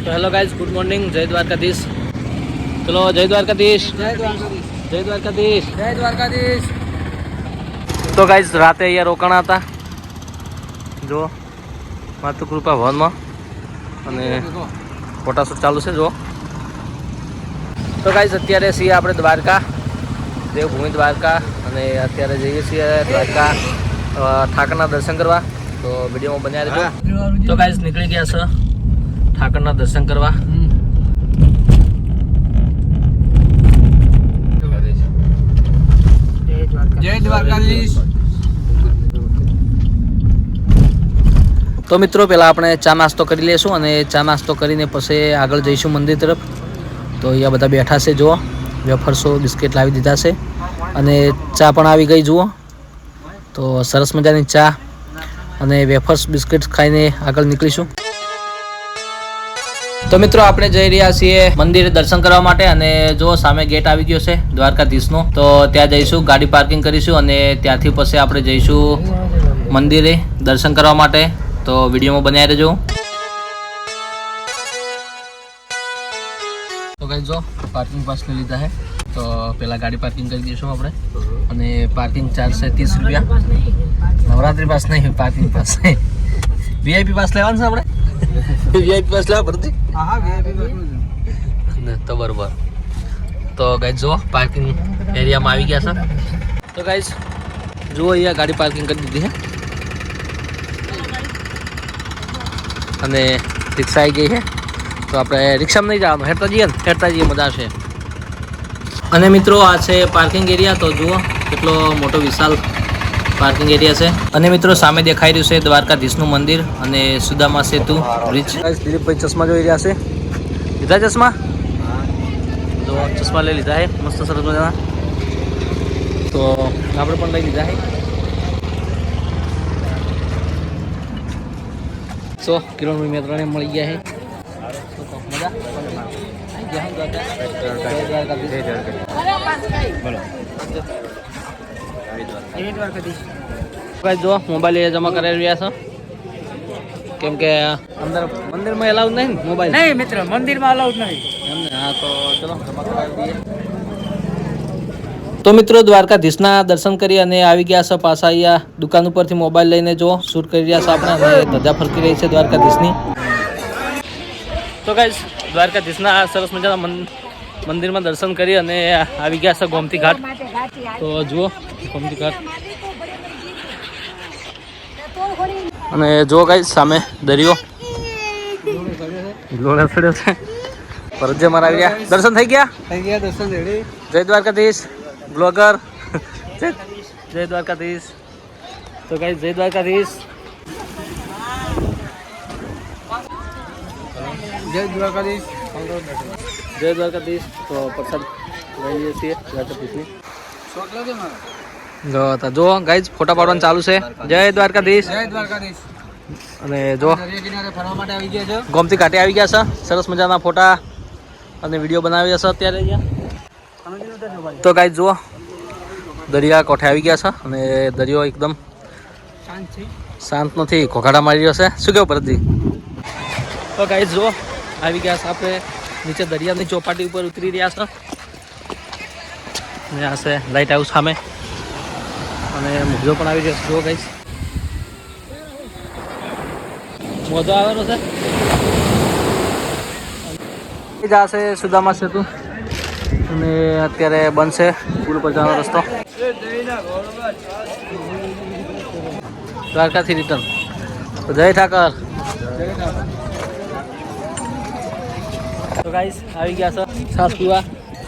तो hello guys, good morning, जय द्वारकाधीश। चलो जय द्वारकाधीश, जय द्वारकाधीश, जय द्वारकाधीश। जय द्वारकाधीश। तो गाइस राते अहींया रोકાણા હતા જો માતૃકૃપા ભવનમાં અને ફોટાશૂટ ચાલુ છે જો। તો ગાઈસ અત્યારે છીએ આપણે દ્વારકા, દેવભૂમિ દ્વારકા, અને અત્યારે જઈએ છીએ દ્વારકા ઠાકરના દર્શન કરવા। તો વિડીયોમાં બન્યા રહેજો। તો ગાઈસ નીકળી ગયા છે ઠાકરના દર્શન કરવા। जय द्वारकाधीश। तो मित्रों पहला આપણે ચા નાસ્તો કરી લેશું અને ચા નાસ્તો કરીને પછી આગળ જઈશું મંદિર તરફ। તો અહીંયા બધા બેઠા છે જુઓ, વેફર્સો બિસ્કિટ લાવી દીધા છે અને ચા પણ આવી ગઈ જુઓ। તો સરસ મજાની ચા અને વેફર્સ બિસ્કિટ ખાઈને આગળ નીકળીશું। તો મિત્રો આપણે જઈ રહ્યા છીએ મંદિરે દર્શન કરવા માટે અને જો સામે ગેટ આવી ગયો છે દ્વારકાધીશનો। તો ત્યાં જઈશું, ગાડી પાર્કિંગ કરીશું અને ત્યાંથી પછી આપણે જઈશું મંદિરે દર્શન કરવા માટે। તો વિડીયોમાં બન્યા રહેજો। તો ગાઈસ જો પાર્કિંગ પાસ લઈ લીધા છે, તો પહેલા ગાડી પાર્કિંગ કરી દઈશું આપણે અને પાર્કિંગ ચાર્જ છે 30 રૂપિયા। નવરાત્રી પાસ નહીં, પાર્કિંગ પાસ છે। વીઆઈપી પાસ લેવાનું છે આપણે, વીઆઈપી પાસ લેવા પડતી। हाँ वीआईपी તો બરોબર। તો ગાઈસ જો પાર્કિંગ એરિયામાં આવી ગયા છે। તો ગાઈસ જુઓ અહીંયા ગાડી પાર્કિંગ કરી દીધી છે અને રિક્ષા આવી ગઈ છે। તો આપણે રિક્ષામાં નહીં જવાનું, હેઠતા જઈએ ને, હેઠતા જઈએ મજા આવશે। અને મિત્રો આ છે પાર્કિંગ એરિયા। તો જુઓ કેટલો મોટો વિશાળ પાર્કિંગ એરિયા છે। અને મિત્રો સામે દેખાઈ રહ્યું છે દ્વારકાધીશનું મંદિર અને સુદામા સેતુ બ્રિજ। દિલીપભાઈ ચશ્મા જોઈ રહ્યા છે, લીધા ચશ્મા? તો ચશ્મા લઈ લીધા છે મસ્ત સરસ મજાના। તો આપણે પણ લઈ લીધા છે। 100 કિલોમીટર ત્રણે મળી ગયા છે। મજા આવી ગયા ભાઈ। જો મોબાઈલ જમા કરાવી રહ્યા છો કેમ કે અંદર મંદિરમાં એલાઉડ નહીં ને મોબાઈલ? नहीं मित्र, मंदिर में अलाउड नहीं। એમને હા, તો ચલો જમા કરાવી દઈએ। તો મિત્રો દ્વારકાધીશના દર્શન કરી અને આવી ગયા છે પાછા અહીંયા દુકાન ઉપરથી મોબાઈલ લઈને જો શૂટ કરી રહ્યા છે આપણે અને ધજા ફરકી રહી છે દ્વારકાધીશની। તો ગાઈસ દ્વારકાધીશના આ સરસ મજાના મંદિરમાં દર્શન કરી અને આવી ગયા છે ગોમતી ઘાટ। તો જુઓ ગોમતી ઘાટ અને જો ગાઈસ સામે દરિયો લોડા પડ્યો છે। પરજે મારા આવી ગયા, દર્શન થઈ ગયા? થઈ ગયા દર્શન રેડી। જય દ્વારકાધીશ બ્લોગર, જય દ્વારકાધીશ। તો ગાઈસ જય દ્વારકાધીશ। जय द्वारकाधीश। જય દ્વારકાધીશ। તો પ્રસાદ લઈ લઈએ છીએ દ્વારકાધીશની। જો ગાઈસ ફોટા પાડવાનું ચાલુ છે। જય દ્વારકાધીશ, जय द्वारकाधीश। અને જો દરિયા કિનારે ફરવા માટે આવી ગયા છે। ગોમતી ઘાટે આવી ગયા છે, સરસ મજાના ફોટા અને વિડીયો બનાવ્યા છે અત્યારે અહીંયા। તો ગાઈસ જુઓ દરિયા કોઠે આવી ગયા છે અને દરિયો એકદમ શાંત છે, શાંત નથી, ઘોઘાડા મારી રહ્યો છે। શું કેવું પરથી? તો ગાઈસ જુઓ આવી ગયા છે આપણે નીચે દરિયાની ચોપાટી ઉપર ઉતરી રહ્યા છે અને આ છે લાઇટ હાઉસ સામે અને મોજો પણ આવી ગયો છે। જુઓ ગાઈસ મોજો આવેલો છે। આ છે સુદામા સેતુ અને અત્યારે બંધ છે પુલ પર જવાનો રસ્તો દ્વારકાથી રિટર્ન। તો જય ઠાકર। તો ગાઈસ આવી ગયા છે છાસ પીવા।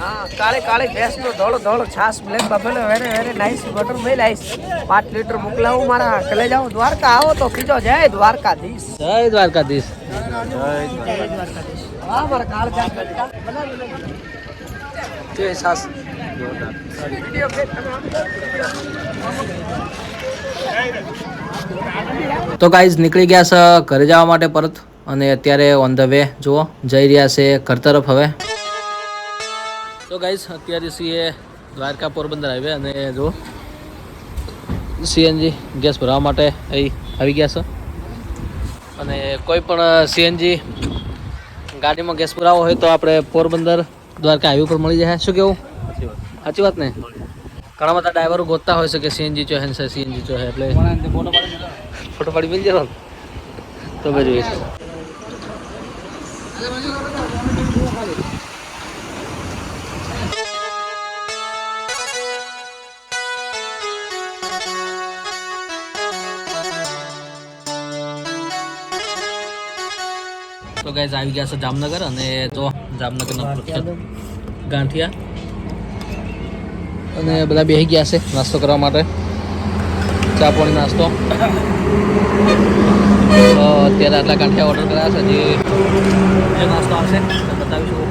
हाँ काले काले भैंस नो धोलो धोलो छास ब्लैक बफेलो वेरे वेरे नाइस बटर मिल आइस 5 लीटर मोकलाऊं मारा कले जाऊं द्वारका आओ तो पीजो। जय द्वारकाधीश, જય દ્વારકાધીશ। जय द्वारकाधीश। हां मारा काल चाट बेटा તે છાસ वीडियो पे તો ગાઈઝ નીકળી ગયા છે ઘરે જવા માટે પરત અને અત્યારે ઓન ધ વે જુઓ જઈ રહ્યા છે ઘર તરફ હવે। તો ગાઈઝ અત્યારે છીએ દ્વારકા પોરબંદર હાઈવે અને જો સીએનજી ગેસ ભરવા માટે અહીં આવી ગયા છે અને કોઈ પણ સીએનજી ગાડીમાં ગેસ પુરાવો હોય તો આપણે પોરબંદર દ્વારકા હાઈવે પર મળી જાય. શું કેવું? સાચી વાત ને? ઘણા બધા ડ્રાઈવરો ગોતતા હોય છે કે સીએનજી ચો હે સીએનજી ચો હે એટલે ફોટો પાડી મિલ જતો તો બધું તો ગાઈઝ આવી ગયા છે જામનગર અને જો જામનગરના પ્રખ્યાત ગાંઠિયા અને બધા બેસી ગયા છે નાસ્તો કરવા માટે. ચા પાણી નાસ્તો. તો અત્યારે આટલા ગાંઠિયા ઓર્ડર કર્યા છે. જે નાસ્તો આવશે તો બતાવીશું.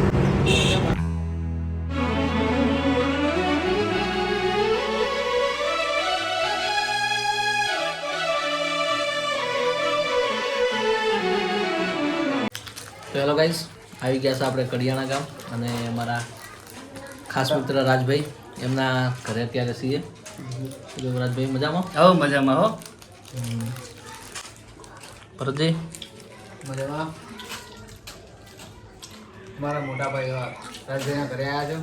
તો હેલો ગાઈઝ, આવી ગયા છે આપણે કડિયાણા ગામ અને અમારા ખાસ મિત્ર રાજભાઈ એમના ઘરે અત્યારે છીએ. રાજભાઈ મજામાં? હો મજામાં હો. ભરતજી મજામાં. મારા મોટા ભાઈ રાજભાઈના ઘરે આવ્યા છો.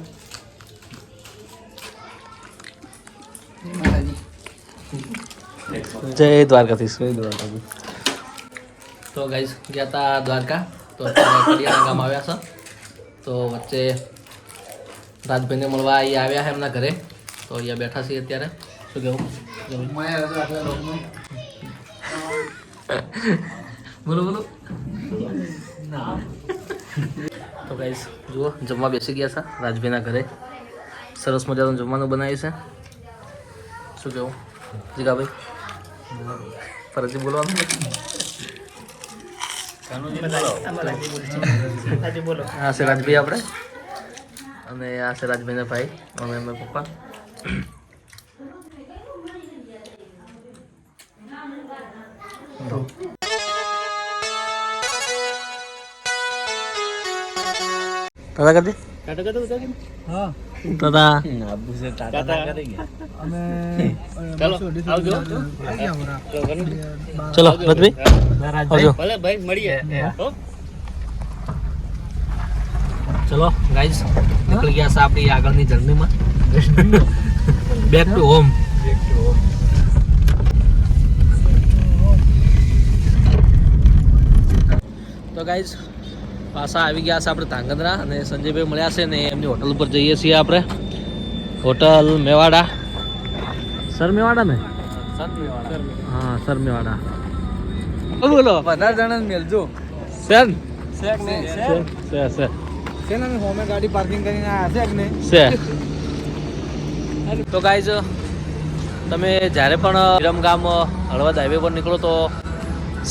જય દ્વારકાધીશ. તો ગાઈઝ ગયા હતા દ્વારકા, તો અત્યારે કડિયાણા ગામ આવ્યા છે. તો વચ્ચે રાજભાઈને મળવા અહીંયા આવ્યા છે એમના ઘરે. તો અહીંયા બેઠા છીએ અત્યારે. શું કહેવું? બોલો બોલો. તો ગાઈઝ જુઓ, જમવા બેસી ગયા છે રાજભાઈના ઘરે. સરસ મજાનું જમવાનું બનાવ્યું છે. શું કહેવું જીગાભાઈ? ફરજી બોલવાનું. આ છે રાજભાઈ આપણે અને આ છે રાજભાઈના ભાઈ અને એમના પપ્પા. દાદા કરી દાદા ચલો રજભાઈ આવજો. ચલો ગાઈઝ નીકળી ગયા છે આપણી આગળની જર્નીમાં. Back to home. તો ગાઈઝ પાછા આવી ગયા છે આપણે ધાંગધ્રા અને સંજયભાઈ મળ્યા છે ને એમની હોટલ ઉપર જઈએ છીએ આપણે. હોટલ મેવાડા. સર મેવાડા ને? હા સર મેવાડા. બોલો બધા જણા મેલજો. સર શેક ને સર છે ને હોમે ગાડી પાર્કિંગ કરીને આયા શેક ને છે. તો ગાઈઝ તમે જ્યારે પણ વિરમગામ હળવદ હાઈવે પર નીકળો તો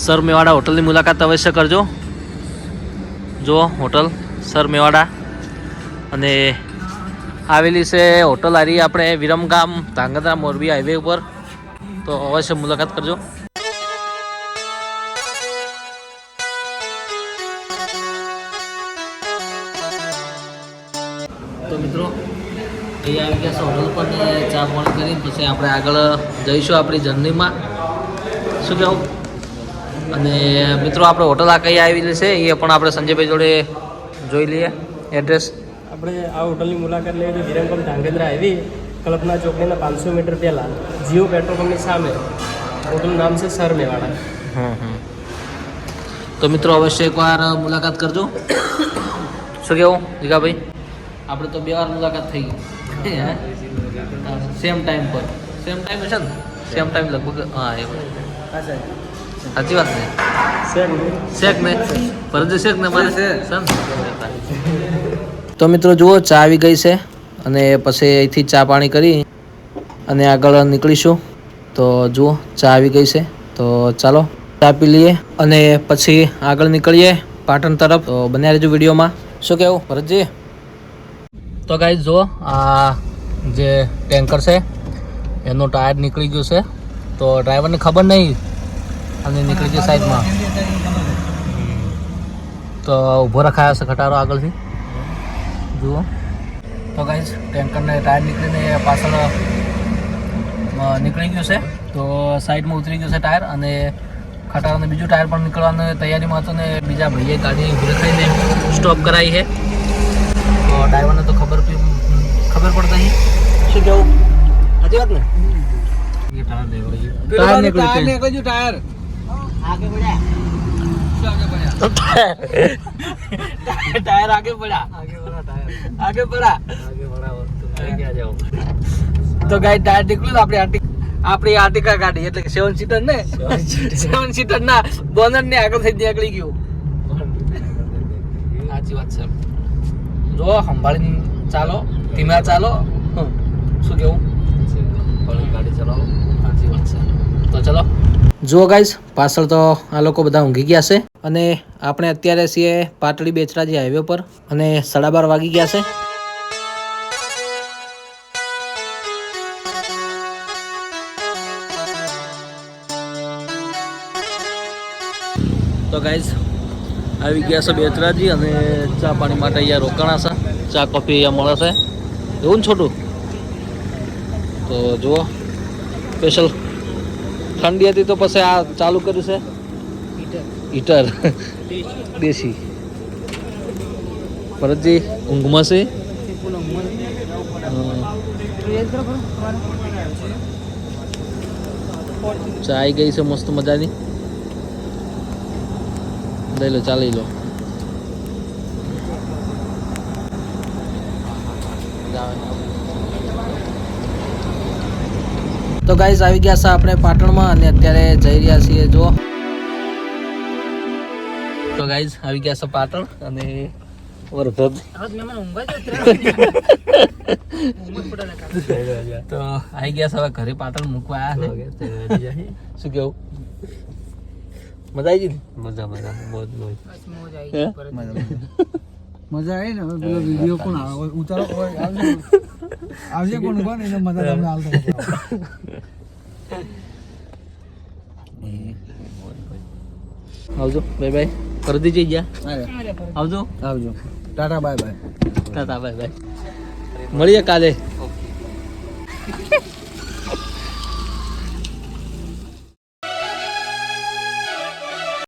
સર મેવાડા હોટલની મુલાકાત અવશ્ય કરજો. જો હોટલ સર મેવાડા અને આવેલી છે હોટલ હારી આપણે વિરમગામ ધાંગધ્રા મોરબી હાઈવે ઉપર. તો અવશ્ય મુલાકાત કરજો. તો મિત્રો અહીં આવી ગયા છે હોટલ પર ને ચા પાણી કરી પછી આપણે આગળ જઈશું આપણી જર્નીમાં. શું કહેવું? અને મિત્રો આપણે હોટલ આ કઈ આવેલી છે એ પણ આપણે સંજયભાઈ જોડે જોઈ લઈએ. એડ્રેસ આપણે આ હોટલની મુલાકાત લઈએ તો વિરમગામ ધાંગધ્રા હાઈવે કલ્પના ચોકડીના 500 મીટર પહેલાં જીઓ પેટ્રોલ પંપની સામે હોટલનું નામ છે સર મેવાડા. તો મિત્રો અવશ્ય એકવાર મુલાકાત કરજો. શું કહેવું જીગાભાઈ? આપણે તો 2 વાર મુલાકાત થઈ ગઈ સેમ ટાઈમ પર. સેમ ટાઈમ છે ને? સેમ ટાઈમ લગભગ. હા એવું સાચી વાત ને? શેક ને ફરજી શેક ને મારે છે. તો મિત્રો જુઓ ચા આવી ગઈ છે અને પછી અહીંથી ચા પાણી કરી અને આગળ નીકળીશું. તો જુઓ ચા આવી ગઈ છે તો ચાલો ચા પી લઈએ અને પછી આગળ નીકળીએ પાટણ તરફ. તો બન્યા રહેજો વિડીયોમાં. શું કહેવું ભરતજી? તો ગાઈઝ જુઓ આ જે ટેન્કર છે એનું ટાયર નીકળી ગયું છે. તો ડ્રાઈવરને ખબર નહીં અને નીકળી ગઈ સાઈડમાં. તો ઊભો રખાયો છે ખટારો આગળથી જુઓ. તો ગાઈઝ ટેન્કરને ટાયર નીકળીને પાછળ નીકળી ગયું છે. તો સાઈડમાં ઉતરી ગયું છે ટાયર અને ખટારાનું બીજું ટાયર પણ નીકળવાની તૈયારીમાં હતો ને બીજા ભાઈએ ગાડી ઊભી રખાઈને સ્ટોપ કરાવી છે. તો ડ્રાઈવરને તો ખબર પડતા નહીં શું કેવું, સાચી વાત ને? એ ટાયર નીકળી ગયું ટાયર. ટાયર આગે પડ્યા. તો ગાઈ ટાયર નીકળ્યું. આપણી આર્ટિકા ગાડી એટલે કે 7 સીટર ને 7 સીટર ના બોનટ ને આગળ થઈ નીકળી ગયું. સાચી વાત છે. જો સંભાળીને ચાલો, ધીમા ચાલો. શું કેવું, ગાડી ચલાવો. સાચી વાત છે. તો ચલો જુઓ ગાઈસ, પાછળ તો આ લોકો બધા ઊંઘી ગયા છે અને આપણે અત્યારે છીએ પાટડી બેચરાજી હાઈવે પર અને 12:30 વાગી ગયા છે. તો ગાઈસ આવી ગયા છે બેચરાજી અને ચા પાણી માટે અહીંયા રોકાણા છે. ચા કોફી અહીંયા મળે છે એવું ને છોટું? તો જુઓ સ્પેશિયલ ઠંડી હતી તો પછી આ ચાલુ કર્યું છે હીટર દેશી. ભરતજી ઊંઘમાં છે. ચા આવી ગઈ છે મસ્ત મજાની. લઈ લો, ચાલી લો. તો ગાઈઝ આવી ગયા છે આપણે પાટણમાં અને અત્યારે જઈ રહ્યા છીએ. જો તો ગાઈઝ આવી ગયા છે પાટણ અને વરભદ તો આવી ગયા છે હવે ઘરે. પાટણ મૂકવા આવ્યા છે. શું કેવું, મજા આવી ગઈ? મજા બહુ મજા આવી ને. હવે પેલો વિડીયો કોણ આવે ઉતારો આવજે કોણ કોણ એને મજા તમને હાલતો આવજો. બાય બાય કરી દીજે. ગયા આવજો. આવજો. Tata bye bye. Tata bye bye. મળીએ કાલે.